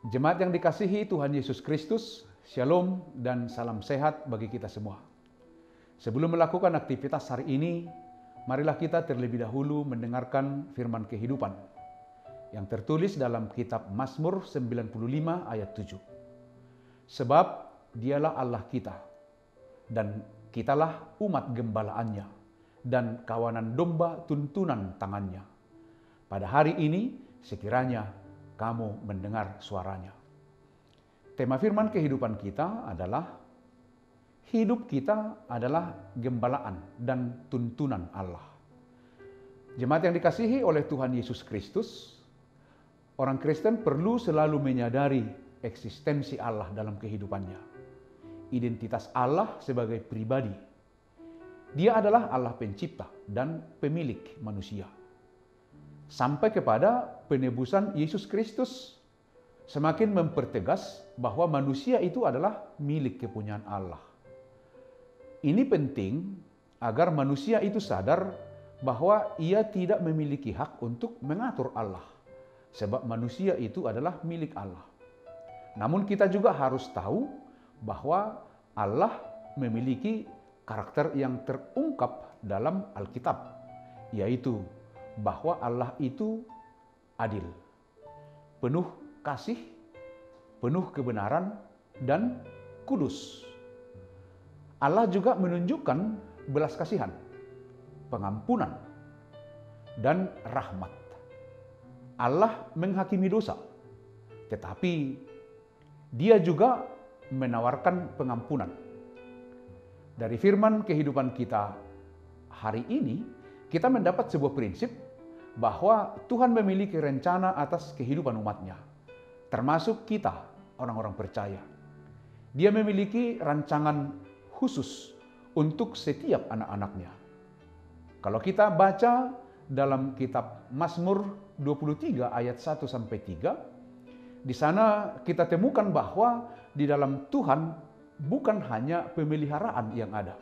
Jemaat yang dikasihi Tuhan Yesus Kristus, Shalom dan salam sehat bagi kita semua. Sebelum melakukan aktivitas hari ini, marilah kita terlebih dahulu mendengarkan firman kehidupan yang tertulis dalam kitab Mazmur 95 ayat 7. Sebab dialah Allah kita, dan kitalah umat gembalaannya, dan kawanan domba tuntunan tangannya. Pada hari ini sekiranya kamu mendengar suaranya. Tema firman kehidupan kita adalah hidup kita adalah gembalaan dan tuntunan Allah. Jemaat yang dikasihi oleh Tuhan Yesus Kristus, orang Kristen perlu selalu menyadari eksistensi Allah dalam kehidupannya. Identitas Allah sebagai pribadi. Dia adalah Allah pencipta dan pemilik manusia. Sampai kepada penebusan Yesus Kristus semakin mempertegas bahwa manusia itu adalah milik kepunyaan Allah. Ini penting agar manusia itu sadar bahwa ia tidak memiliki hak untuk mengatur Allah, sebab manusia itu adalah milik Allah. Namun kita juga harus tahu bahwa Allah memiliki karakter yang terungkap dalam Alkitab, yaitu bahwa Allah itu adil, penuh kasih, penuh kebenaran, dan kudus. Allah juga menunjukkan belas kasihan, pengampunan, dan rahmat. Allah menghakimi dosa, tetapi Dia juga menawarkan pengampunan. Dari firman kehidupan kita hari ini, kita mendapat sebuah prinsip bahwa Tuhan memiliki rencana atas kehidupan umatnya, termasuk kita, orang-orang percaya. Dia memiliki rancangan khusus untuk setiap anak-anaknya. Kalau kita baca dalam kitab Mazmur 23 ayat 1-3, di sana kita temukan bahwa di dalam Tuhan bukan hanya pemeliharaan yang ada,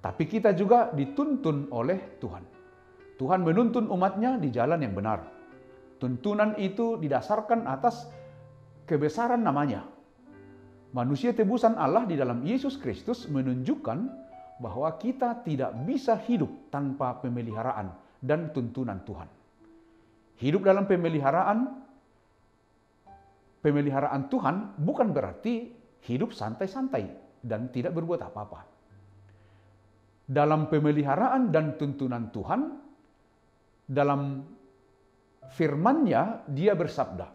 tapi kita juga dituntun oleh Tuhan. Tuhan menuntun umatnya di jalan yang benar. Tuntunan itu didasarkan atas kebesaran namanya. Manusia tebusan Allah di dalam Yesus Kristus menunjukkan bahwa kita tidak bisa hidup tanpa pemeliharaan dan tuntunan Tuhan. Hidup dalam pemeliharaan Tuhan bukan berarti hidup santai-santai dan tidak berbuat apa-apa. Dalam pemeliharaan dan tuntunan Tuhan, dalam firman-Nya Dia bersabda,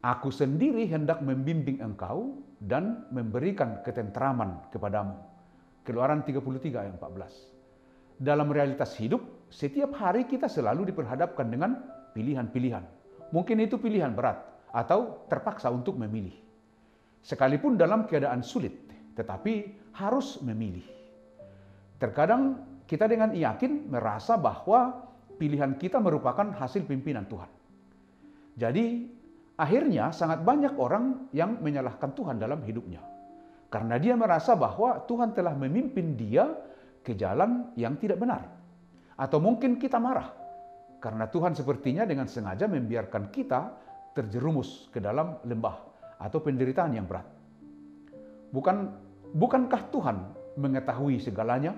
"Aku sendiri hendak membimbing engkau dan memberikan ketentraman kepadamu." Keluaran 33 ayat 14. Dalam realitas hidup, setiap hari kita selalu diperhadapkan dengan pilihan-pilihan. Mungkin itu pilihan berat atau terpaksa untuk memilih. Sekalipun dalam keadaan sulit, tetapi harus memilih. Terkadang kita dengan yakin merasa bahwa pilihan kita merupakan hasil pimpinan Tuhan. Jadi akhirnya sangat banyak orang yang menyalahkan Tuhan dalam hidupnya. Karena dia merasa bahwa Tuhan telah memimpin dia ke jalan yang tidak benar. Atau mungkin kita marah karena Tuhan sepertinya dengan sengaja membiarkan kita terjerumus ke dalam lembah atau penderitaan yang berat. Bukankah Tuhan mengetahui segalanya?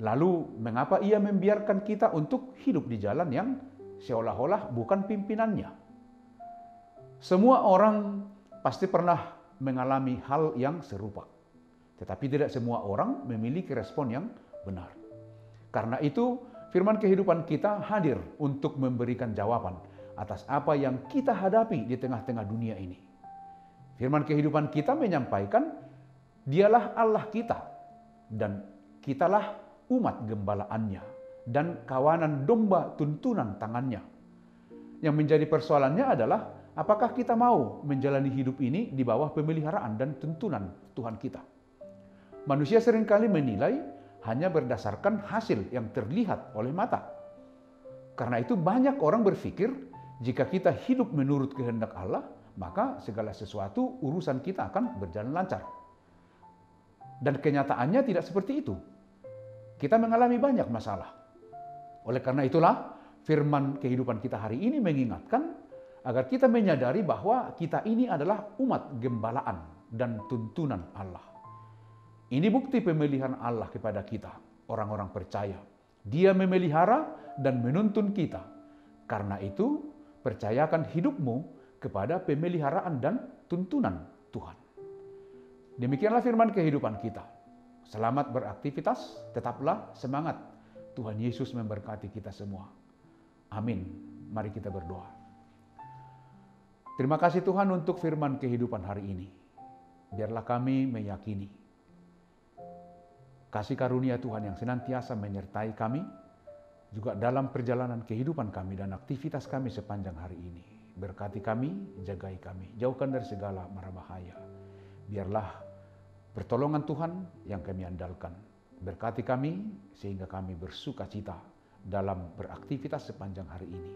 Lalu mengapa Ia membiarkan kita untuk hidup di jalan yang seolah-olah bukan pimpinannya? Semua orang pasti pernah mengalami hal yang serupa. Tetapi tidak semua orang memiliki respon yang benar. Karena itu, firman kehidupan kita hadir untuk memberikan jawaban atas apa yang kita hadapi di tengah-tengah dunia ini. Firman kehidupan kita menyampaikan, Dialah Allah kita, dan kitalah umat gembalaannya, dan kawanan domba tuntunan tangannya. Yang menjadi persoalannya adalah, apakah kita mau menjalani hidup ini di bawah pemeliharaan dan tuntunan Tuhan kita? Manusia seringkali menilai hanya berdasarkan hasil yang terlihat oleh mata. Karena itu banyak orang berpikir, jika kita hidup menurut kehendak Allah, maka segala sesuatu urusan kita akan berjalan lancar. Dan kenyataannya tidak seperti itu. Kita mengalami banyak masalah. Oleh karena itulah, firman kehidupan kita hari ini mengingatkan agar kita menyadari bahwa kita ini adalah umat gembalaan dan tuntunan Allah. Ini bukti pemeliharaan Allah kepada kita, orang-orang percaya. Dia memelihara dan menuntun kita. Karena itu, percayakan hidupmu kepada pemeliharaan dan tuntunan Tuhan. Demikianlah firman kehidupan kita. Selamat beraktivitas, tetaplah semangat. Tuhan Yesus memberkati kita semua. Amin. Mari kita berdoa. Terima kasih Tuhan untuk firman kehidupan hari ini. Biarlah kami meyakini kasih karunia Tuhan yang senantiasa menyertai kami, juga dalam perjalanan kehidupan kami dan aktivitas kami sepanjang hari ini. Berkati kami, jagai kami, jauhkan dari segala mara bahaya. Biarlah pertolongan Tuhan yang kami andalkan. Berkati kami sehingga kami bersuka cita dalam beraktivitas sepanjang hari ini.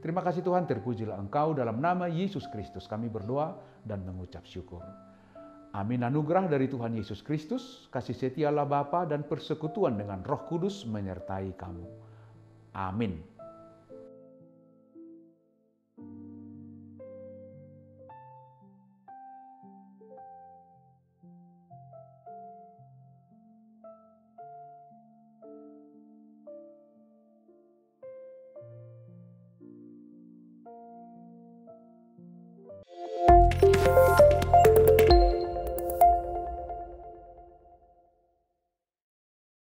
Terima kasih Tuhan, terpujilah Engkau, dalam nama Yesus Kristus kami berdoa dan mengucap syukur. Amin. Anugerah dari Tuhan Yesus Kristus, kasih setia Allah Bapa dan persekutuan dengan Roh Kudus menyertai kamu. Amin.